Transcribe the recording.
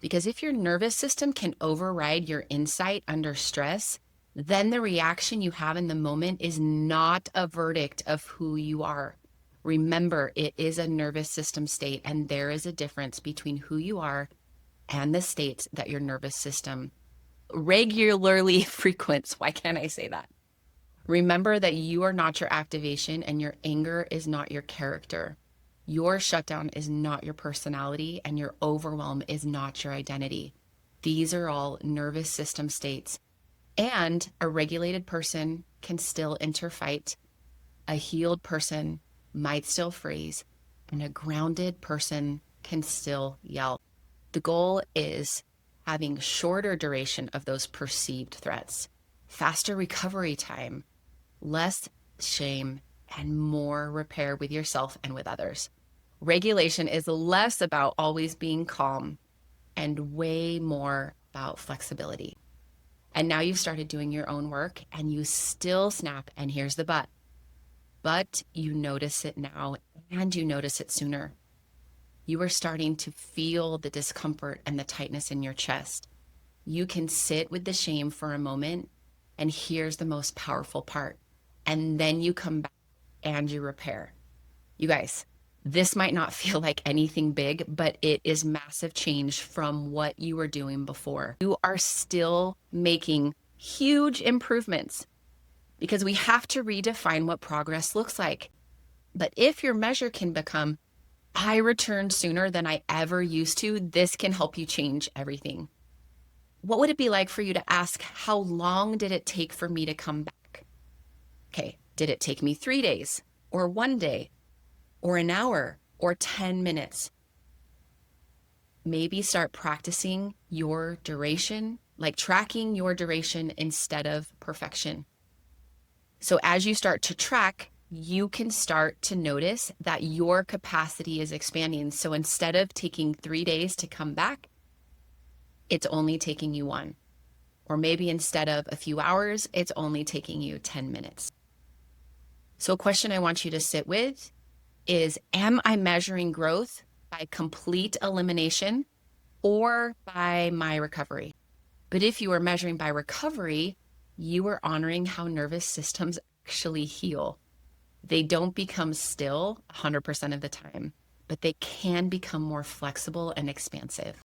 Because if your nervous system can override your insight under stress, then the reaction you have in the moment is not a verdict of who you are. Remember, it is a nervous system state, and there is a difference between who you are and the states that your nervous system regularly frequents. Why can't I say that? Remember that you are not your activation and your anger is not your character. Your shutdown is not your personality and your overwhelm is not your identity. These are all nervous system states. And a regulated person can still interfight. A healed person might still freeze, and a grounded person can still yell. The goal is having shorter duration of those perceived threats, faster recovery time, less shame, and more repair with yourself and with others. Regulation is less about always being calm and way more about flexibility. And now you've started doing your own work and you still snap, and here's the but you notice it now and you notice it sooner. You are starting to feel the discomfort and the tightness in your chest. You can sit with the shame for a moment, and here's the most powerful part. And then you come back and you repair. You guys, this might not feel like anything big, but it is massive change from what you were doing before. You are still making huge improvements because we have to redefine what progress looks like. But if your measure can become, I returned sooner than I ever used to, this can help you change everything. What would it be like for you to ask, how long did it take for me to come back? Okay, did it take me 3 days or 1 day or an hour or 10 minutes? Maybe start practicing your duration, like tracking your duration instead of perfection. So as you start to track, you can start to notice that your capacity is expanding. So instead of taking 3 days to come back, it's only taking you 1. Or maybe instead of a few hours, it's only taking you 10 minutes. So a question I want you to sit with is, am I measuring growth by complete elimination or by my recovery? But if you are measuring by recovery, you are honoring how nervous systems actually heal. They don't become still 100% of the time, but they can become more flexible and expansive.